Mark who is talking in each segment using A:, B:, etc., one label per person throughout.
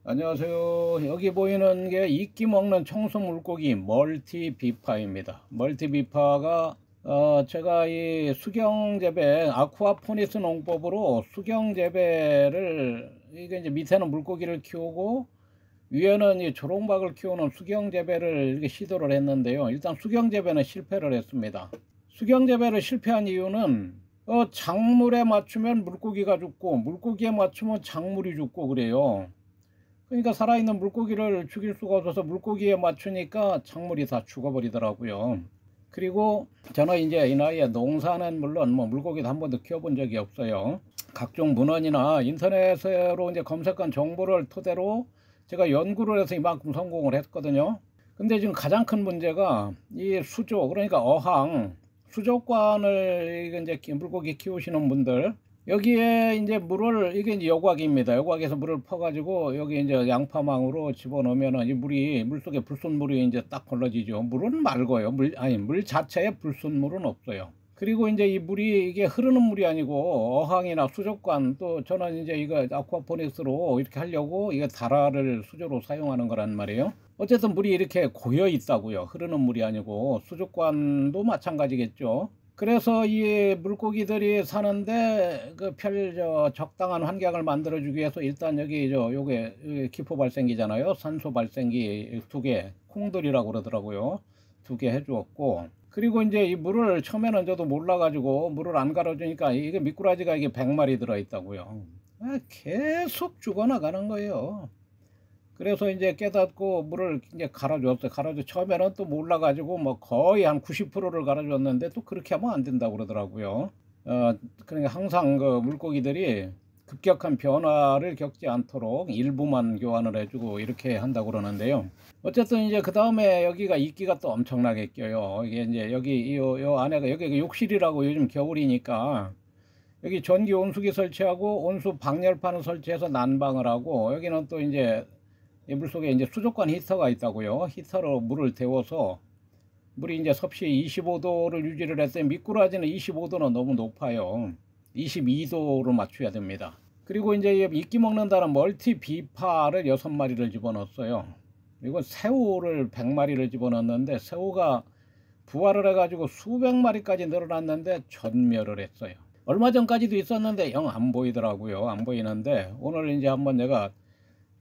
A: 안녕하세요. 여기 보이는 게 이끼 먹는 청소 물고기 멀티비파입니다. 멀티비파가 제가 이 수경재배 아쿠아포니스 농법으로 수경재배를 이게 이제 밑에는 물고기를 키우고 위에는 이 조롱박을 키우는 수경재배를 이렇게 시도를 했는데요. 일단 수경재배는 실패를 했습니다. 수경재배를 실패한 이유는 작물에 맞추면 물고기가 죽고 물고기에 맞추면 작물이 죽고 그래요. 그러니까 살아있는 물고기를 죽일 수가 없어서 물고기에 맞추니까 작물이 다 죽어버리더라고요. 그리고 저는 이제 이 나이에 농사는 물론 뭐 물고기도 한 번도 키워본 적이 없어요. 각종 문헌이나 인터넷으로 이제 검색한 정보를 토대로 제가 연구를 해서 이만큼 성공을 했거든요. 근데 지금 가장 큰 문제가 이 수조, 그러니까 어항, 수족관을 이제 물고기 키우시는 분들, 여기에 이제 물을, 이게 이제 여과기입니다. 여과기에서 물을 퍼가지고 여기 이제 양파망으로 집어넣으면은 이 물이, 물속에 불순물이 이제 딱 걸러지죠. 물은 맑아요. 물 자체에 불순물은 없어요. 그리고 이제 이 물이, 이게 흐르는 물이 아니고 어항이나 수족관, 또 저는 이제 이거 아쿠아포닉스로 이렇게 하려고 이게 다라를 수조로 사용하는 거란 말이에요. 어쨌든 물이 이렇게 고여 있다고요. 흐르는 물이 아니고. 수족관도 마찬가지겠죠. 그래서 이 물고기들이 사는데 적당한 환경을 만들어 주기 위해서 일단 여기 요게 기포 발생기잖아요. 산소 발생기 2개, 콩들이라고 그러더라고요. 2개 해주었고, 그리고 이제 이 물을 처음에는 저도 몰라가지고 물을 안 갈아주니까 이게 미꾸라지가 이게 100마리 들어있다고요. 계속 죽어나가는 거예요. 그래서 이제 깨닫고 물을 이제 갈아줬어요. 처음에는 또 몰라가지고 뭐 거의 한 90%를 갈아줬는데 또 그렇게 하면 안 된다고 그러더라고요. 그러니까 항상 그 물고기들이 급격한 변화를 겪지 않도록 일부만 교환을 해주고 이렇게 한다고 그러는데요. 어쨌든 이제 그 다음에 여기가 이끼가 또 엄청나게 껴요. 이게 이제 여기 요 안에가 여기 욕실이라고, 요즘 겨울이니까 여기 전기 온수기 설치하고 온수 방열판을 설치해서 난방을 하고, 여기는 또 이제 이 물속에 이제 수족관 히터가 있다고요. 히터로 물을 데워서 물이 이제 섭씨 25도를 유지를 했어요. 미꾸라지는 25도는 너무 높아요. 22도로 맞춰야 됩니다. 그리고 이제 이끼 먹는다는 멀티 비파를 6마리를 집어넣었어요. 그리고 새우를 100마리를 집어넣었는데 새우가 부화를 해가지고 수백 마리까지 늘어났는데 전멸을 했어요. 얼마 전까지도 있었는데 영 안 보이더라고요. 안 보이는데 오늘 이제 한번 내가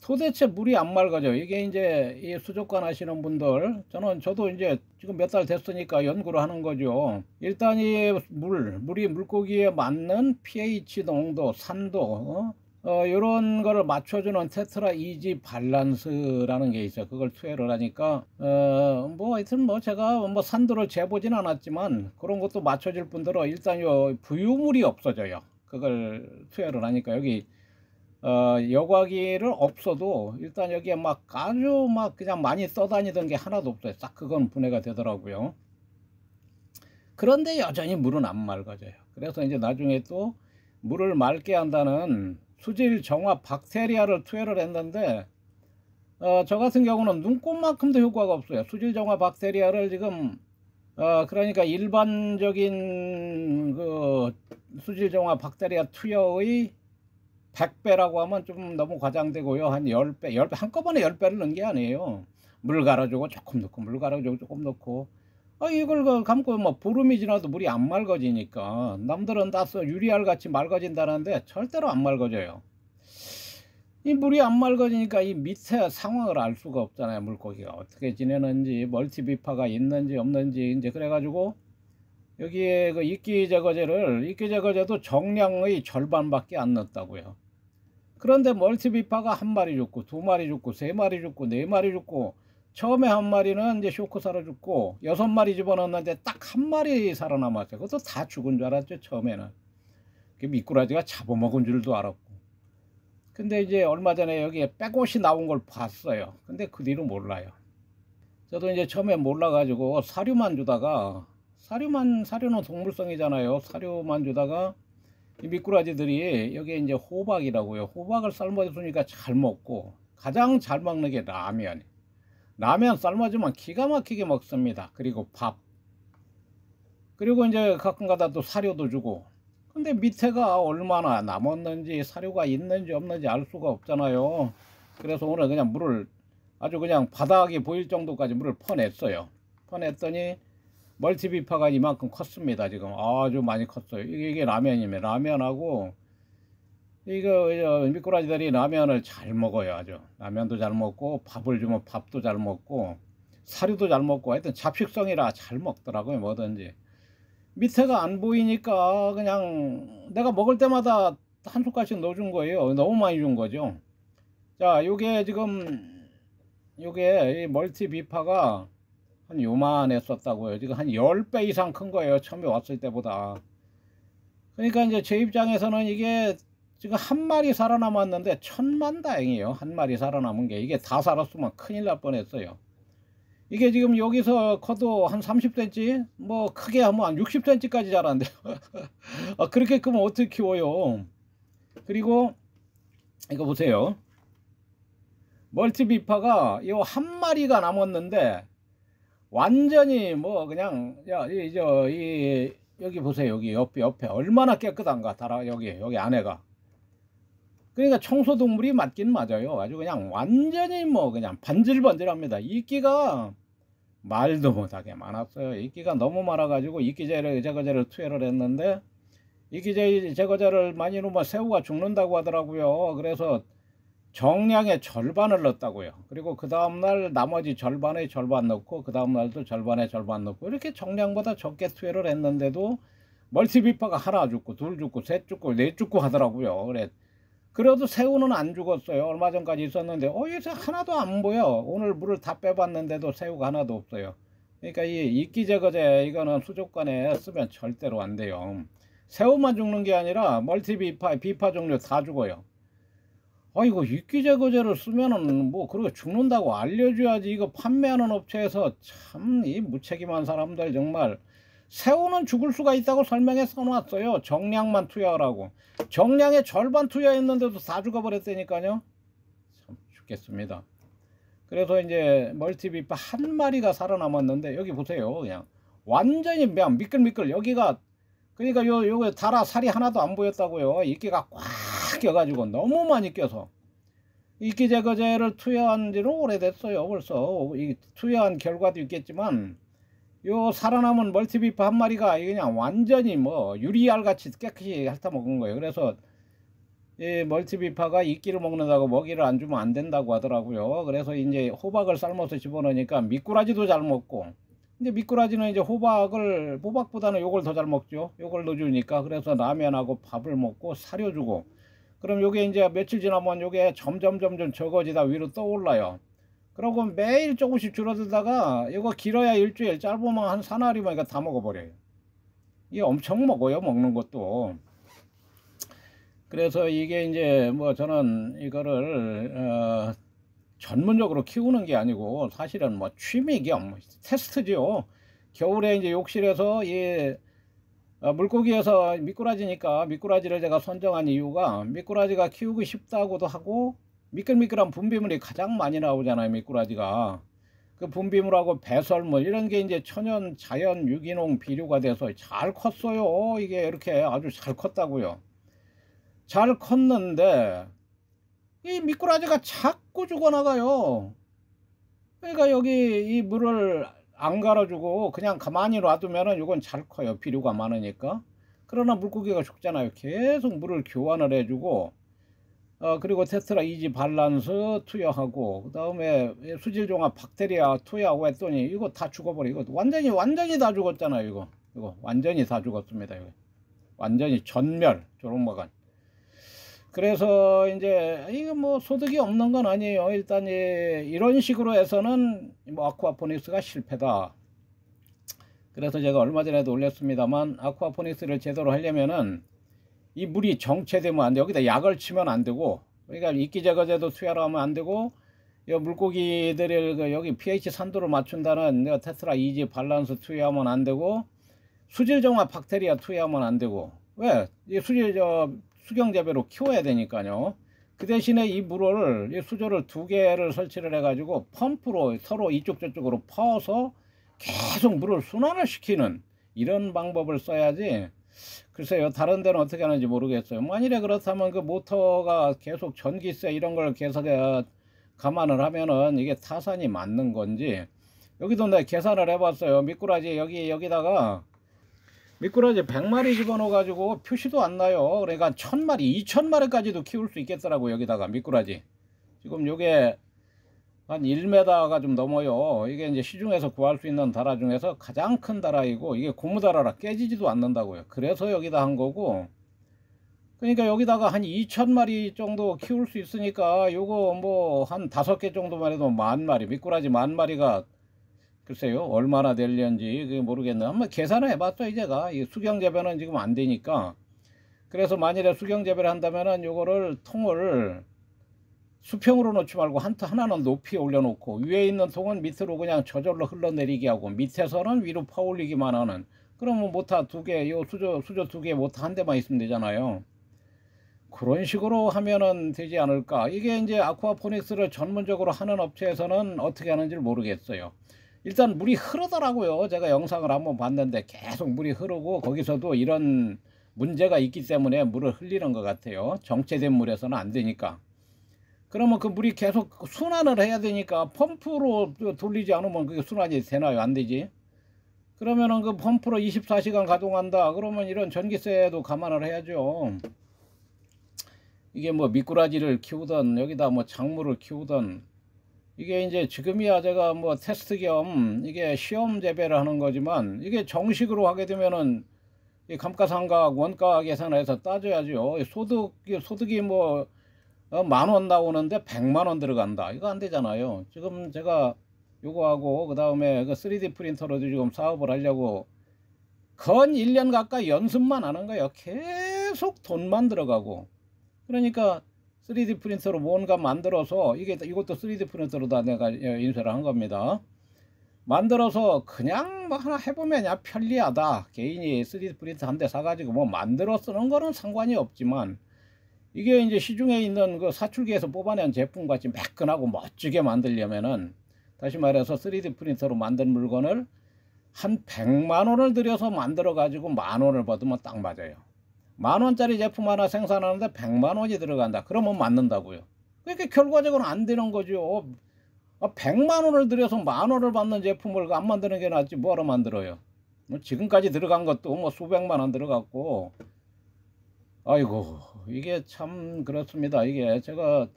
A: 도대체 물이 안 맑아져요. 이게 이제 이 수족관 하시는 분들, 저도 이제 지금 몇 달 됐으니까 연구를 하는 거죠. 일단 이 물이 물고기에 맞는 pH 농도, 산도, 이런 거를 맞춰주는 테트라 이지 밸런스라는 게 있어요. 그걸 투여를 하니까, 뭐 하여튼 뭐 제가 뭐 산도를 재보진 않았지만 그런 것도 맞춰줄 분들은 일단 요 부유물이 없어져요. 그걸 투여를 하니까 여기 여과기를 없어도 일단 여기에 막 아주 막 그냥 많이 떠다니던 게 하나도 없어요. 싹 그건 분해가 되더라고요. 그런데 여전히 물은 안 맑아져요. 그래서 이제 나중에 또 물을 맑게 한다는 수질 정화 박테리아를 투여를 했는데 저 같은 경우는 눈곱만큼도 효과가 없어요. 수질 정화 박테리아를 지금 그러니까 일반적인 그 수질 정화 박테리아 투여의 100배라고 하면 좀 너무 과장되고요. 한 10배, 한꺼번에 10배를 넣은 게 아니에요. 물 갈아주고 조금 넣고, 물 갈아주고 조금 넣고. 이걸 감고 뭐 보름이 지나도 물이 안 맑아지니까, 남들은 다 유리알 같이 맑아진다는데 절대로 안 맑아져요. 이 물이 안 맑아지니까 이 밑에 상황을 알 수가 없잖아요. 물고기가 어떻게 지내는지, 멀티비파가 있는지 없는지. 이제 그래가지고 여기에 그 이끼 제거제도 정량의 절반밖에 안 넣었다고요. 그런데 멀티비파가 1마리 죽고 2마리 죽고 3마리 죽고 4마리 죽고, 처음에 1마리는 이제 쇼크사로 죽고 6마리 집어넣었는데 딱 1마리 살아남았어요. 그것도 다 죽은 줄 알았죠. 처음에는 미꾸라지가 잡아먹은 줄도 알았고. 근데 이제 얼마 전에 여기에 백옷이 나온 걸 봤어요. 근데 그 뒤로 몰라요. 저도 이제 처음에 몰라가지고 사료만 주다가, 사료는 동물성이잖아요. 사료만 주다가 이 미꾸라지들이 여기에 이제 호박이라고요. 호박을 삶아주니까 잘 먹고, 가장 잘 먹는 게 라면 삶아주면 기가 막히게 먹습니다. 그리고 밥, 그리고 이제 가끔가다 또 사료도 주고. 근데 밑에가 얼마나 남았는지, 사료가 있는지 없는지 알 수가 없잖아요. 그래서 오늘 그냥 물을 아주 그냥 바닥이 보일 정도까지 물을 퍼냈어요. 퍼냈더니 멀티비파가 이만큼 컸습니다. 지금 아주 많이 컸어요. 이게 라면이면 라면하고 이거 미꾸라지들이 라면을 잘 먹어요. 아주 라면도 잘 먹고 밥을 주면 밥도 잘 먹고 사료도 잘 먹고 하여튼 잡식성이라 잘 먹더라고요. 뭐든지 밑에가 안 보이니까 그냥 내가 먹을 때마다 한 숟갈씩 넣어준 거예요. 너무 많이 준 거죠. 자, 요게 지금 요게 이 멀티비파가 한 요만했었다고요. 지금 한 10배 이상 큰 거예요. 처음에 왔을 때보다. 그러니까 이제 제 입장에서는 이게 지금 한 마리 살아남았는데 천만다행이에요. 한 마리 살아남은 게. 이게 다 살았으면 큰일 날 뻔했어요. 이게 지금 여기서 커도 한 30cm 뭐 크게 하면 한 60cm까지 자란대요. 그렇게 크면 어떻게 키워요. 그리고 이거 보세요. 멀티비파가 이 한 마리가 남았는데 완전히 뭐 그냥 여기 보세요. 여기 옆에 얼마나 깨끗한가. 여기 안에가. 그러니까 청소동물이 맞긴 맞아요. 아주 그냥 완전히 뭐 그냥 반질반질합니다. 이끼가 말도 못하게 많았어요. 이끼가 너무 많아가지고 이끼 제거제를 투여를 했는데 이끼 제거제를 많이 넣으면 새우가 죽는다고 하더라고요. 그래서 정량의 절반을 넣었다고요. 그리고 그 다음날 나머지 절반의 절반 넣고 그 다음날도 절반의 절반 넣고 이렇게 정량보다 적게 투여를 했는데도 멀티비파가 하나 죽고 둘 죽고 셋 죽고 넷 죽고 하더라고요. 그래도 새우는 안 죽었어요. 얼마 전까지 있었는데 이제 하나도 안 보여. 오늘 물을 다 빼봤는데도 새우가 하나도 없어요. 그러니까 이 이끼 제거제 이거는 수족관에 쓰면 절대로 안 돼요. 새우만 죽는 게 아니라 멀티비파 비파 종류 다 죽어요. 이거 이끼 제거제를 쓰면은 뭐 그렇게 죽는다고 알려줘야지. 이거 판매하는 업체에서 참 이 무책임한 사람들 정말. 새우는 죽을 수가 있다고 설명해 써놨어요. 정량만 투여하라고. 정량의 절반 투여했는데도 다 죽어버렸다니까요. 참 죽겠습니다. 그래서 이제 멀티비파 한 마리가 살아남았는데 여기 보세요. 그냥 완전히 그냥 미끌미끌. 여기가 그러니까 요거 달아 살이 하나도 안 보였다고요. 이끼가 꽉 껴가지고 너무 많이 껴서 이끼 제거제를 투여한 지는 오래됐어요. 벌써 이 투여한 결과도 있겠지만 요 살아남은 멀티비파 한 마리가 그냥 완전히 뭐 유리알 같이 깨끗이 핥아 먹은 거예요. 그래서 이 멀티비파가 이끼를 먹는다고 먹이를 안 주면 안 된다고 하더라고요. 그래서 이제 호박을 삶아서 집어넣으니까 미꾸라지도 잘 먹고, 근데 미꾸라지는 이제 호박보다는 요걸 더 잘 먹죠. 요걸 넣어주니까. 그래서 라면하고 밥을 먹고 사료 주고, 그럼 요게 이제 며칠 지나면 요게 점점 적어지다 위로 떠올라요. 그러고 매일 조금씩 줄어들다가 이거 길어야 일주일, 짧으면 한 사나리만 이거 다 먹어버려요. 이게 엄청 먹어요, 먹는 것도. 그래서 이게 이제 뭐 저는 이거를 전문적으로 키우는 게 아니고 사실은 뭐 취미 겸 테스트죠. 겨울에 이제 욕실에서 이 물고기에서 미꾸라지니까 미꾸라지를 제가 선정한 이유가 미꾸라지가 키우고 싶다고도 하고 미끌미끌한 분비물이 가장 많이 나오잖아요. 미꾸라지가 그 분비물하고 배설물 이런 게 이제 천연 자연 유기농 비료가 돼서 잘 컸어요. 이게 이렇게 아주 잘 컸다고요. 잘 컸는데 이 미꾸라지가 자꾸 죽어나가요. 그러니까 여기 이 물을 안 갈아주고 그냥 가만히 놔두면은 이건 잘 커요. 비료가 많으니까. 그러나 물고기가 죽잖아요. 계속 물을 교환을 해주고 그리고 테트라 이지 밸런스 투여하고 그 다음에 수질종합 박테리아 투여하고 했더니 이거 다 죽어버려. 이거 완전히 다 죽었잖아요. 이거 완전히 다 죽었습니다. 이거 완전히 전멸 조롱마간. 그래서 이제 이거 뭐 소득이 없는 건 아니에요. 일단 이런 식으로 해서는 뭐 아쿠아포닉스가 실패다. 그래서 제가 얼마 전에도 올렸습니다만 아쿠아포닉스를 제대로 하려면은 이 물이 정체되면 안 돼. 여기다 약을 치면 안 되고, 그러니까 이끼 제거제도 투여하면 안 되고, 물고기들의 여기 pH 산도를 맞춘다는 테트라 이지 밸런스 투여하면 안 되고, 수질정화 박테리아 투여하면 안 되고. 왜? 이 수경재배로 키워야 되니까요. 그 대신에 이 물을 이 수조를 2개를 설치를 해가지고 펌프로 서로 이쪽 저쪽으로 퍼서 계속 물을 순환을 시키는 이런 방법을 써야지. 글쎄요, 다른 데는 어떻게 하는지 모르겠어요. 만일에 그렇다면 그 모터가 계속 전기세 이런 걸 계속 감안을 하면은 이게 타산이 맞는 건지. 여기도 내가 계산을 해봤어요. 미꾸라지 여기다가 미꾸라지 100마리 집어넣어 가지고 표시도 안 나요. 그러니까 1000마리 2000마리까지도 키울 수 있겠더라고. 여기다가 미꾸라지 지금 요게 한 1m가 좀 넘어요. 이게 이제 시중에서 구할 수 있는 다라 중에서 가장 큰 다라이고, 이게 고무다라라 깨지지도 않는다고요. 그래서 여기다 한 거고, 그러니까 여기다가 한 2000마리 정도 키울 수 있으니까 요거 뭐 한 5개 정도만 해도 10,000마리, 미꾸라지 10,000마리가 글쎄요 얼마나 될련지 그게 모르겠네. 한번 계산을 해봤어요. 제가 이 수경 재배는 지금 안 되니까. 그래서 만일에 수경 재배를 한다면은 요거를 통을 수평으로 놓지 말고 하나는 높이 올려놓고, 위에 있는 통은 밑으로 그냥 저절로 흘러내리게 하고, 밑에서는 위로 파올리기만 하는. 그러면 모타 2개, 요 수조 2개 모타 한 대만 있으면 되잖아요. 그런 식으로 하면은 되지 않을까. 이게 이제 아쿠아포닉스를 전문적으로 하는 업체에서는 어떻게 하는지 모르겠어요. 일단 물이 흐르더라고요. 제가 영상을 한번 봤는데 계속 물이 흐르고, 거기서도 이런 문제가 있기 때문에 물을 흘리는 것 같아요. 정체된 물에서는 안 되니까. 그러면 그 물이 계속 순환을 해야 되니까, 펌프로 돌리지 않으면 그게 순환이 되나요? 안 되지. 그러면은 그 펌프로 24시간 가동한다 그러면 이런 전기세도 감안을 해야죠. 이게 뭐 미꾸라지를 키우던 여기다 뭐 작물을 키우던, 이게 이제 지금이야 제가 뭐 테스트 겸 이게 시험 재배를 하는 거지만, 이게 정식으로 하게 되면은 이 감가상각 원가 계산해서 따져야죠. 소득이 뭐 10,000원 나오는데 100만원 들어간다, 이거 안 되잖아요. 지금 제가 요거하고 그 다음에 그 3D 프린터로도 지금 사업을 하려고 건 1년 가까이 연습만 하는 거예요. 계속 돈만 들어가고. 그러니까 3D 프린터로 뭔가 만들어서, 이것도 3D 프린터로 다 내가 인쇄를 한 겁니다. 만들어서 그냥 뭐 하나 해보면 그냥 편리하다. 개인이 3D 프린터 한 대 사가지고 뭐 만들어 쓰는 거는 상관이 없지만, 이게 이제 시중에 있는 그 사출기에서 뽑아낸 제품 같이 매끈하고 멋지게 만들려면은, 다시 말해서 3D 프린터로 만든 물건을 한 100만원을 들여서 만들어 가지고 10,000원을 받으면 딱 맞아요. 10,000원짜리 제품 하나 생산하는데 100만원이 들어간다 그러면 맞는다고요. 그러니까 결과적으로 안 되는 거죠. 100만원을 들여서 10,000원을 받는 제품을 안 만드는 게 낫지 뭐하러 만들어요. 뭐 지금까지 들어간 것도 뭐 수백만원 들어갔고. 아이고 이게 참 그렇습니다. 이게 제가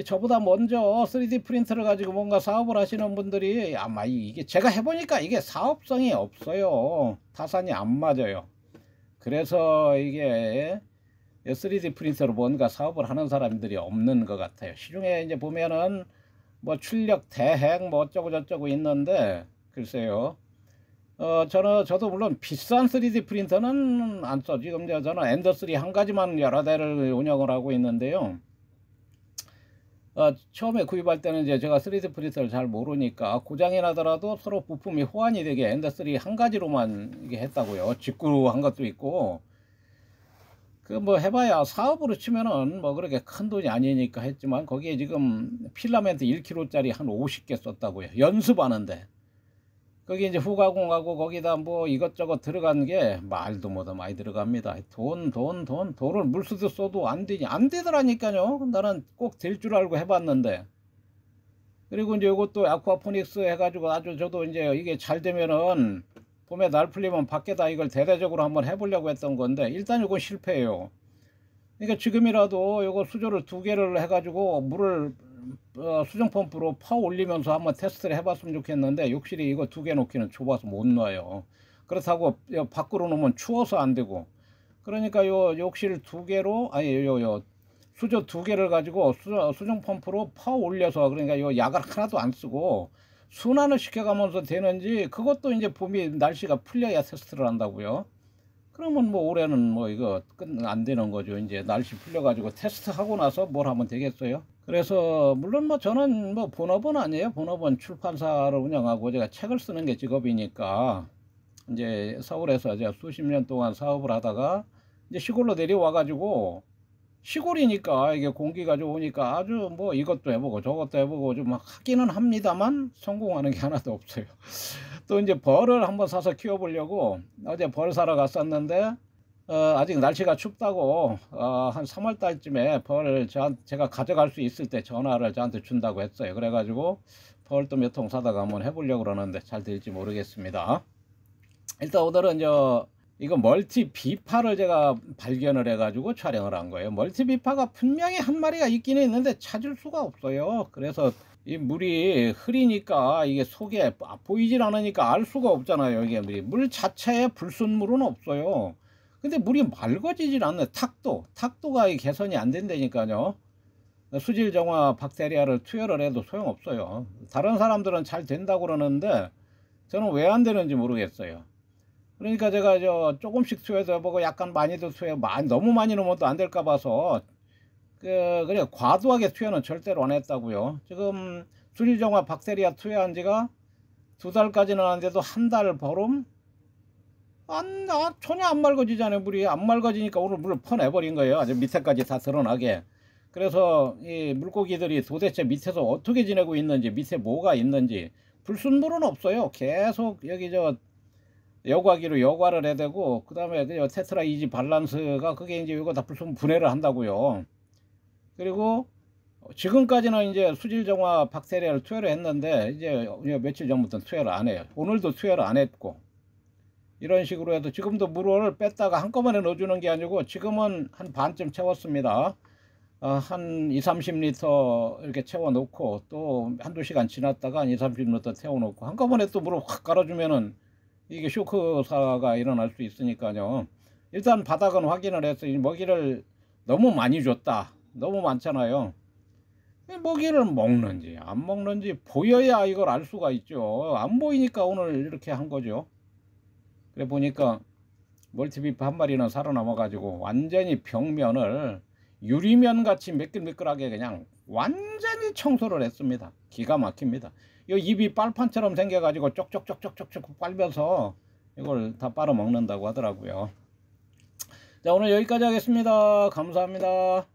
A: 저보다 먼저 3D 프린터를 가지고 뭔가 사업을 하시는 분들이 아마 이게 제가 해보니까 이게 사업성이 없어요. 타산이 안 맞아요. 그래서 이게 3D 프린터로 뭔가 사업을 하는 사람들이 없는 것 같아요. 시중에 이제 보면은 뭐 출력 대행 뭐 어쩌고 저쩌고 있는데, 글쎄요. 저도 물론 비싼 3D 프린터는 안 써. 지금 저는 엔더3 한 가지만 여러 대를 운영을 하고 있는데요. 처음에 구입할 때는 이제 제가 3D 프린터를 잘 모르니까 고장이 나더라도 서로 부품이 호환이 되게 엔더3 한 가지로만 이게 했다고요. 직구한 것도 있고. 그 뭐 해봐야 사업으로 치면은 뭐 그렇게 큰 돈이 아니니까 했지만, 거기에 지금 필라멘트 1kg짜리 한 50개 썼다고요. 연습하는데. 거기 이제 후가공하고 거기다 뭐 이것저것 들어간 게 말도 못해 많이 들어갑니다. 돈을 물쓰듯 써도 안 되더라니까요. 나는 꼭 될 줄 알고 해봤는데. 그리고 이제 이것도 아쿠아포닉스 해가지고 아주 저도 이제 이게 잘 되면은 봄에 날 풀리면 밖에다 이걸 대대적으로 한번 해보려고 했던 건데, 일단 이건 실패예요. 그러니까 지금이라도 이거 수조를 2개를 해가지고 물을 수정 펌프로 파 올리면서 한번 테스트를 해봤으면 좋겠는데, 욕실이 이거 2개 놓기는 좁아서 못 놔요. 그렇다고 밖으로 놓으면 추워서 안 되고. 그러니까 요 욕실 2개로 수조 2개를 가지고 수정 펌프로 파 올려서, 그러니까 요 약을 하나도 안 쓰고 순환을 시켜가면서 되는지, 그것도 이제 봄이 날씨가 풀려야 테스트를 한다고요. 그러면 뭐 올해는 뭐 이거 안 되는 거죠. 이제 날씨 풀려가지고 테스트하고 나서 뭘 하면 되겠어요. 그래서 물론 뭐 저는 뭐 본업은 아니에요. 본업은 출판사를 운영하고 제가 책을 쓰는 게 직업이니까, 이제 서울에서 제가 수십 년 동안 사업을 하다가 이제 시골로 내려와가지고, 시골이니까 이게 공기가 좋으니까 아주 뭐 이것도 해보고 저것도 해보고 좀 하기는 합니다만 성공하는 게 하나도 없어요. 또 이제 벌을 한번 사서 키워보려고 어제 벌 사러 갔었는데, 아직 날씨가 춥다고 한 3월 달쯤에 벌 제가 가져갈 수 있을 때 전화를 저한테 준다고 했어요. 그래가지고 벌도 몇 통 사다가 한번 해보려고 그러는데 잘 될지 모르겠습니다. 일단 오늘은 이거 멀티 비파를 제가 발견을 해가지고 촬영을 한 거예요. 멀티 비파가 분명히 한 마리가 있기는 있는데 찾을 수가 없어요. 그래서 이 물이 흐리니까 이게 속에 보이질 않으니까 알 수가 없잖아요. 이게 물 자체에 불순물은 없어요. 근데 물이 맑아지질 않네. 탁도가 개선이 안 된다니까요. 수질 정화 박테리아를 투여를 해도 소용없어요. 다른 사람들은 잘 된다고 그러는데 저는 왜 안 되는지 모르겠어요. 그러니까 제가 조금씩 투여도 해보고 약간 많이도 너무 많이 넣으면 또 안 될까 봐서 그래 과도하게 투여는 절대로 안 했다고요. 지금 수질 정화 박테리아 투여한 지가 2달까지는 하는데도 한 달 보름 전혀 안 맑아지잖아요. 물이 안 맑아지니까 오늘 물을 퍼내버린 거예요. 아주 밑에까지 다 드러나게. 그래서 이 물고기들이 도대체 밑에서 어떻게 지내고 있는지, 밑에 뭐가 있는지 불순물은 없어요. 계속 여기 여과기로 여과를 해야 되고, 그 다음에 테트라 이지 밸런스가 그게 이제 이거 다 불순물 분해를 한다고요. 그리고 지금까지는 이제 수질 정화 박테리아를 투여를 했는데 이제 며칠 전부터 투여를 안 해요. 오늘도 투여를 안 했고, 이런 식으로 해도 지금도 물을 뺐다가 한꺼번에 넣어주는 게 아니고 지금은 한 반쯤 채웠습니다. 한 2-30리터 이렇게 채워 놓고 또 한두 시간 지났다가 한 2-30리터 태워 놓고 한꺼번에 또 물을 확 깔아주면은 이게 쇼크사가 일어날 수 있으니까요. 일단 바닥은 확인을 해서 이 먹이를 너무 많이 줬다, 너무 많잖아요. 먹이를 먹는지 안 먹는지 보여야 이걸 알 수가 있죠. 안 보이니까 오늘 이렇게 한 거죠. 그래 보니까 멀티비파 한 마리는 살아남아 가지고 완전히 벽면을 유리면 같이 매끌매끌하게 그냥 완전히 청소를 했습니다. 기가 막힙니다. 이 입이 빨판처럼 생겨 가지고 쪽쪽쪽쪽쪽쪽 빨면서 이걸 다 빨아 먹는다고 하더라고요. 자, 오늘 여기까지 하겠습니다. 감사합니다.